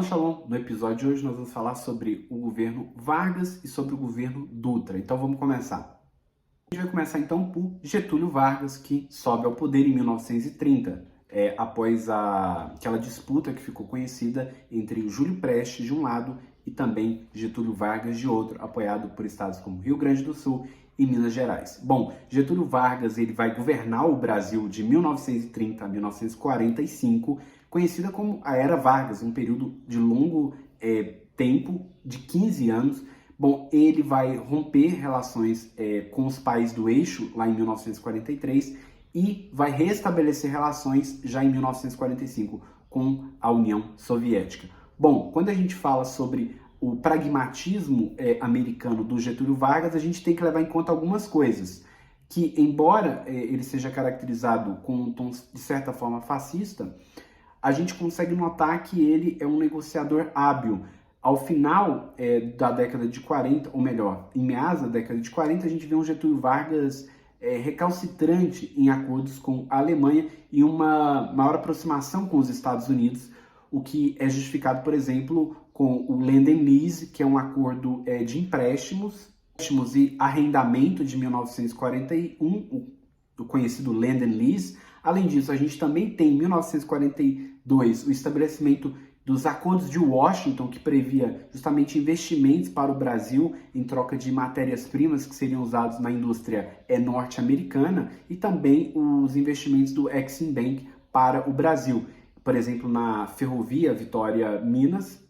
Shalom, shalom! No episódio de hoje nós vamos falar sobre o governo Vargas e sobre o governo Dutra. Então vamos começar. A gente vai começar então por Getúlio Vargas, que sobe ao poder em 1930, após aquela disputa que ficou conhecida entre o Júlio Prestes de um lado e também Getúlio Vargas de outro, apoiado por estados como Rio Grande do Sul e Minas Gerais. Bom, Getúlio Vargas ele vai governar o Brasil de 1930 a 1945, conhecida como a Era Vargas, um período de longo tempo, de 15 anos. Bom, ele vai romper relações com os países do eixo, lá em 1943, e vai restabelecer relações já em 1945 com a União Soviética. Bom, quando a gente fala sobre o pragmatismo americano do Getúlio Vargas, a gente tem que levar em conta algumas coisas, que embora ele seja caracterizado com um tom de certa forma fascista, a gente consegue notar que ele é um negociador hábil. Ao final da década de 40, ou melhor, em meados da década de 40, a gente vê um Getúlio Vargas recalcitrante em acordos com a Alemanha e uma maior aproximação com os Estados Unidos, o que é justificado, por exemplo, com o Lend-Lease, que é um acordo de empréstimos e arrendamento de 1941, o conhecido Lend-Lease. Além disso, a gente também tem em 1942 o estabelecimento dos Acordos de Washington, que previa justamente investimentos para o Brasil em troca de matérias-primas que seriam usadas na indústria norte-americana, e também os investimentos do Exim Bank para o Brasil, por exemplo, na ferrovia Vitória-Minas,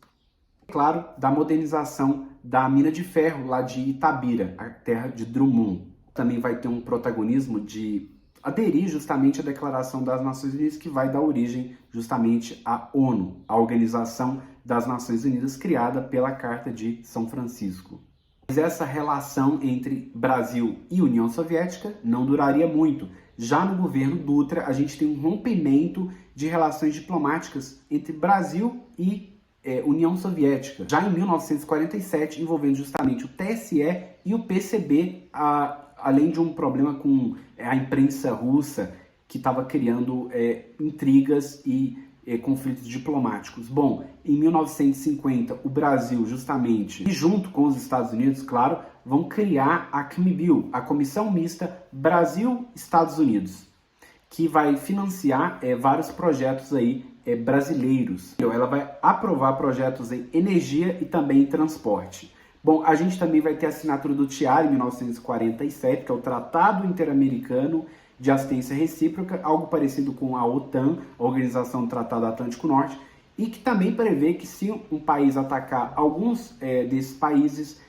claro, da modernização da mina de ferro lá de Itabira, a terra de Drummond. Também vai ter um protagonismo de aderir justamente à Declaração das Nações Unidas, que vai dar origem justamente à ONU, a Organização das Nações Unidas, criada pela Carta de São Francisco. Mas essa relação entre Brasil e União Soviética não duraria muito. Já no governo Dutra, a gente tem um rompimento de relações diplomáticas entre Brasil e União Soviética, já em 1947, envolvendo justamente o TSE e o PCB, além de um problema com a imprensa russa, que estava criando intrigas e conflitos diplomáticos. Bom, em 1950, o Brasil, justamente, e junto com os Estados Unidos, claro, vão criar a CMBio, a Comissão Mista Brasil-Estados Unidos, que vai financiar vários projetos aí brasileiros. Ela vai aprovar projetos em energia e também em transporte. Bom, a gente também vai ter a assinatura do TIAR em 1947, que é o Tratado Interamericano de Assistência Recíproca, algo parecido com a OTAN, a Organização do Tratado Atlântico Norte, e que também prevê que se um país atacar alguns desses países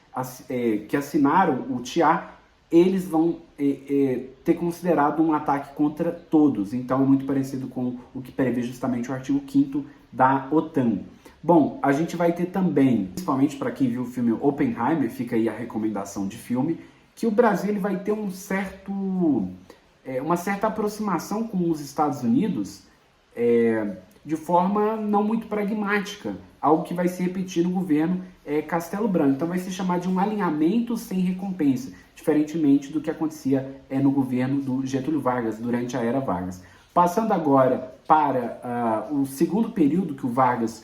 que assinaram o TIAR, eles vão ter considerado um ataque contra todos. Então é muito parecido com o que prevê justamente o artigo 5º da OTAN. Bom, a gente vai ter também, principalmente para quem viu o filme Oppenheimer, fica aí a recomendação de filme, que o Brasil ele vai ter uma certa aproximação com os Estados Unidos de forma não muito pragmática, algo que vai se repetir no governo Castelo Branco. Então vai se chamar de um alinhamento sem recompensa, diferentemente do que acontecia no governo do Getúlio Vargas, durante a Era Vargas. Passando agora para o segundo período que o Vargas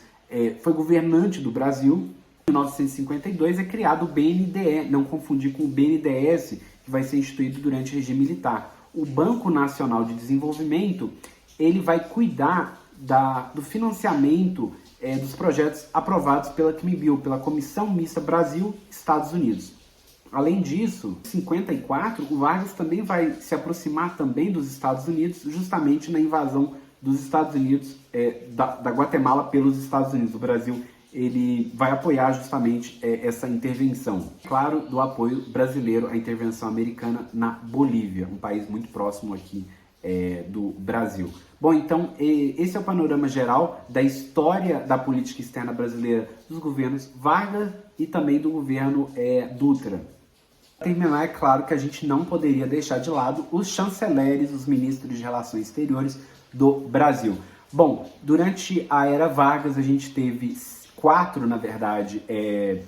foi governante do Brasil, em 1952 é criado o BNDE, não confundir com o BNDES, que vai ser instituído durante o regime militar. O Banco Nacional de Desenvolvimento, ele vai cuidar do financiamento dos projetos aprovados pela CMBio, pela Comissão Mista Brasil-Estados Unidos. Além disso, em 1954, o Vargas também vai se aproximar também dos Estados Unidos, justamente na invasão dos Estados Unidos, da Guatemala pelos Estados Unidos. O Brasil ele vai apoiar justamente essa intervenção. Claro, do apoio brasileiro à intervenção americana na Bolívia, um país muito próximo aqui do Brasil. Bom, então esse é o panorama geral da história da política externa brasileira dos governos Vargas e também do governo Dutra. Para terminar, é claro que a gente não poderia deixar de lado os chanceleres, os ministros de Relações Exteriores do Brasil. Bom, durante a Era Vargas a gente teve 4, na verdade,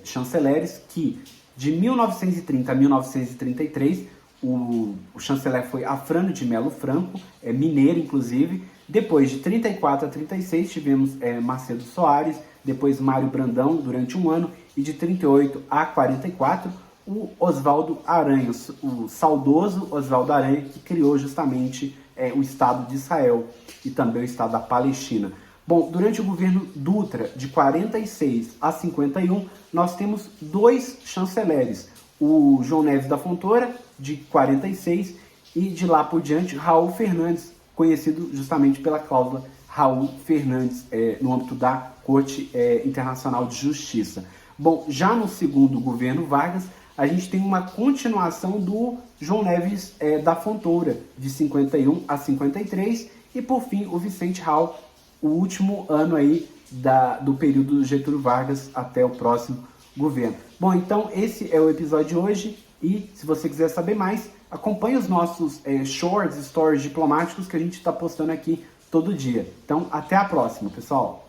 chanceleres que de 1930 a 1933 o chanceler foi Afrânio de Melo Franco, mineiro inclusive. Depois de 34 a 36 tivemos Macedo Soares, depois Mário Brandão durante um ano, e de 38 a 44, o Oswaldo Aranha, o saudoso Oswaldo Aranha, que criou justamente o Estado de Israel e também o Estado da Palestina. Bom, durante o governo Dutra, de 46 a 51, nós temos dois chanceleres, o João Neves da Fontoura, de 46, e de lá por diante, Raul Fernandes, conhecido justamente pela cláusula Raul Fernandes, no âmbito da Corte Internacional de Justiça. Bom, já no segundo governo Vargas, a gente tem uma continuação do João Neves da Fontoura, de 51 a 53, e por fim o Vicente Raul, o último ano aí do período Getúlio Vargas até o próximo governo. Bom, então esse é o episódio de hoje, e se você quiser saber mais, acompanhe os nossos shorts, stories diplomáticos que a gente está postando aqui todo dia. Então, até a próxima, pessoal!